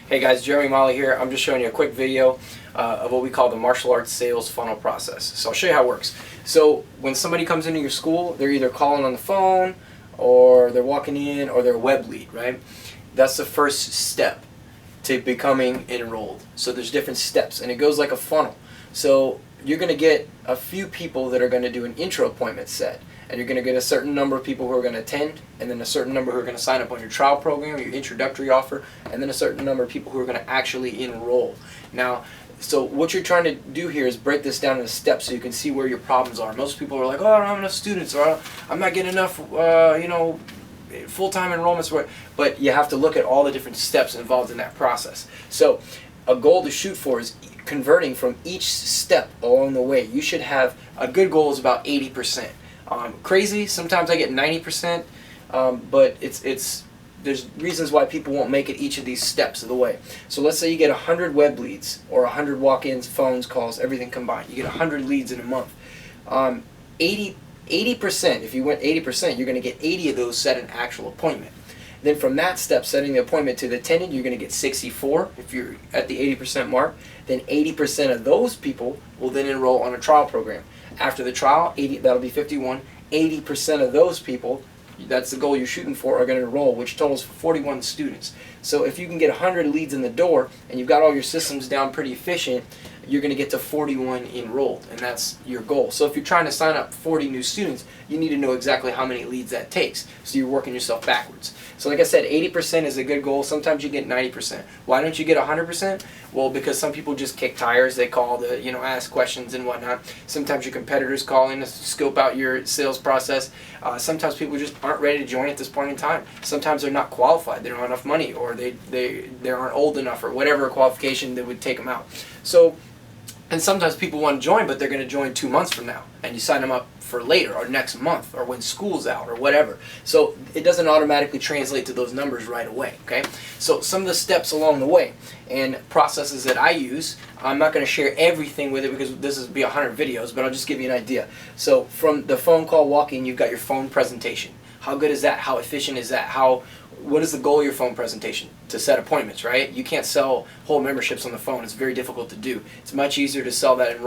Hey guys, Jeremy Molly here. I'm just showing you a quick video of what we call the martial arts sales funnel process. So I'll show you how it works. So when somebody comes into your school, they're either calling on the phone or they're walking in or they're a web lead, right? That's the first step to becoming enrolled. So there's different steps and it goes like a funnel. So you're going to get a few people that are going to do an intro appointment set. And you're going to get a certain number of people who are going to attend, and then a certain number who are going to sign up on your trial program, your introductory offer, and then a certain number of people who are going to actually enroll. Now, so what you're trying to do here is break this down into steps so you can see where your problems are. Most people are like, oh, I don't have enough students, or I'm not getting enough, full-time enrollments. But you have to look at all the different steps involved in that process. So a goal to shoot for is converting from each step along the way. You should have, a good goal is about 80%. Crazy, sometimes I get 90%, but there's reasons why people won't make it each of these steps of the way. So let's say you get 100 web leads or 100 walk-ins, phones, calls, everything combined. You get 100 leads in a month. 80%, if you went 80%, you're going to get 80 of those set an actual appointment. Then from that step, setting the appointment to the attendant, you're going to get 64 if you're at the 80% mark. Then 80% of those people will then enroll on a trial program. After the trial, that'll be 51. 80% of those people, that's the goal you're shooting for, are going to enroll, which totals 41 students. So if you can get 100 leads in the door and you've got all your systems down pretty efficient, you're going to get to 41 enrolled, and that's your goal. So if you're trying to sign up 40 new students, you need to know exactly how many leads that takes. So you're working yourself backwards. So like I said, 80% is a good goal. Sometimes you get 90%. Why don't you get 100%? Well, because some people just kick tires. They call to, ask questions and whatnot. Sometimes your competitors call in to scope out your sales process. Sometimes people just aren't ready to join at this point in time. Sometimes they're not qualified. They don't have enough money, or they aren't old enough, or whatever qualification that would take them out. And sometimes people want to join, but they're going to join 2 months from now, and you sign them up for later or next month or when school's out or whatever. So it doesn't automatically translate to those numbers right away, okay? So some of the steps along the way and processes that I use, I'm not going to share everything with it because this will be 100 videos, but I'll just give you an idea. So from the phone call walk-in, you've got your phone presentation. How good is that? How efficient is that? What is the goal of your phone presentation? To set appointments, right? You can't sell whole memberships on the phone. It's very difficult to do. It's much easier to sell that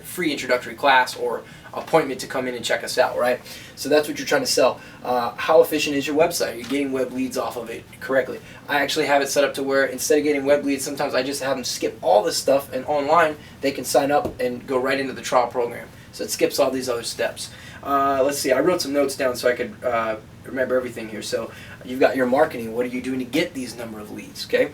free introductory class or appointment to come in and check us out, right? So that's what you're trying to sell. How efficient is your website? Are you getting web leads off of it correctly? I actually have it set up to where instead of getting web leads, sometimes I just have them skip all this stuff, and online they can sign up and go right into the trial program. So it skips all these other steps. Let's see, I wrote some notes down so I could remember everything here. So you've got your marketing. What are you doing to get these number of leads, okay?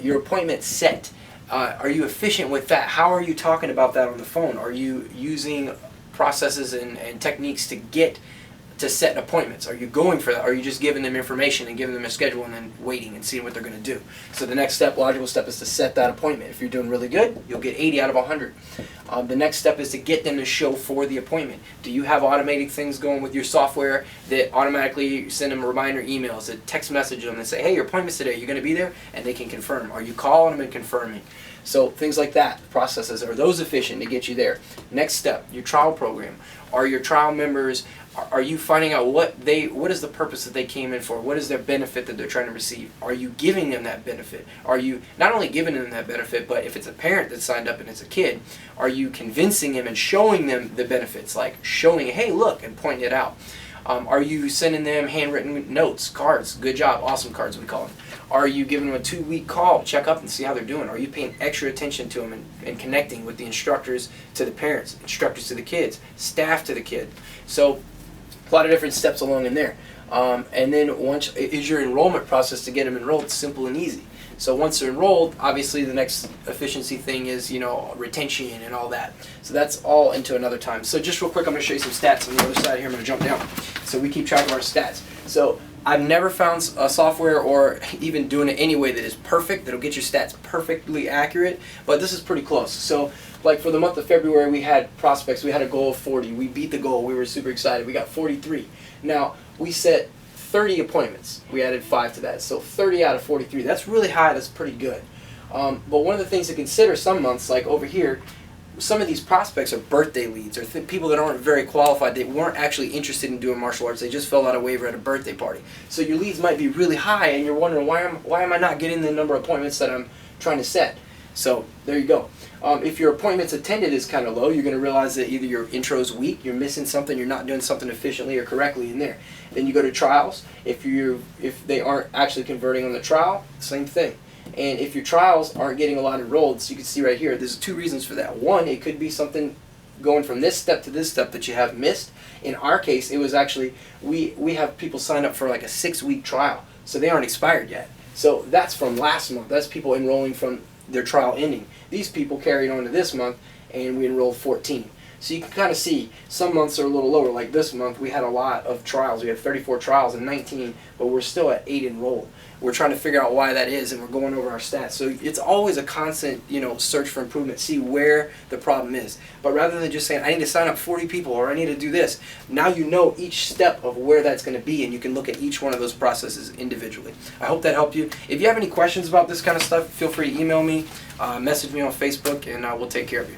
Your appointment set. Are you efficient with that? How are you talking about that on the phone? Are you using processes and techniques to set appointments? Are you going for that? Are you just giving them information and giving them a schedule and then waiting and seeing what they're going to do? So the next step, logical step, is to set that appointment. If you're doing really good, you'll get 80 out of 100. The next step is to get them to show for the appointment. Do you have automated things going with your software that automatically send them reminder emails, that text message them and say, hey, your appointment's today, you're going to be there? And they can confirm. Are you calling them and confirming? So things like that, processes, are those efficient to get you there? Next step, your trial program. Are your trial members, are you finding out what is the purpose that they came in for? What is their benefit that they're trying to receive? Are you giving them that benefit? Are you not only giving them that benefit, but if it's a parent that signed up and it's a kid, are you convincing them and showing them the benefits, like showing, hey, look, and pointing it out? Are you sending them handwritten notes, cards, good job, awesome cards we call them? Are you giving them a 2-week call, check up and see how they're doing? Are you paying extra attention to them and connecting with the instructors to the parents, instructors to the kids, staff to the kid? So a lot of different steps along in there. And then once is your enrollment process to get them enrolled simple and easy. So once they're enrolled, obviously the next efficiency thing is, retention and all that. So that's all into another time. So just real quick, I'm going to show you some stats on the other side here. I'm going to jump down. So we keep track of our stats. So I've never found a software or even doing it anyway that is perfect, that'll get your stats perfectly accurate, but this is pretty close. So like for the month of February, we had prospects, we had a goal of 40. We beat the goal, we were super excited. We got 43. Now, we set 30 appointments. We added 5 to that, so 30 out of 43. That's really high, that's pretty good. But one of the things to consider some months, like over here, some of these prospects are birthday leads or people that aren't very qualified. They weren't actually interested in doing martial arts. They just filled out a waiver at a birthday party. So your leads might be really high, and you're wondering why am I not getting the number of appointments that I'm trying to set? So there you go. If your appointments attended is kind of low, you're going to realize that either your intro is weak, you're missing something, you're not doing something efficiently or correctly in there. Then you go to trials. If they aren't actually converting on the trial, same thing. And if your trials aren't getting a lot enrolled, so you can see right here, there's two reasons for that. One, it could be something going from this step to this step that you have missed. In our case, it was actually, we have people sign up for like a 6-week trial, so they aren't expired yet. So that's from last month. That's people enrolling from their trial ending. These people carried on to this month, and we enrolled 14. So you can kind of see some months are a little lower. Like this month, we had a lot of trials. We had 34 trials and 19, but we're still at 8 enrolled. We're trying to figure out why that is, and we're going over our stats. So it's always a constant, search for improvement, see where the problem is. But rather than just saying, I need to sign up 40 people or I need to do this, now you know each step of where that's going to be, and you can look at each one of those processes individually. I hope that helped you. If you have any questions about this kind of stuff, feel free to email me, message me on Facebook, and we'll take care of you.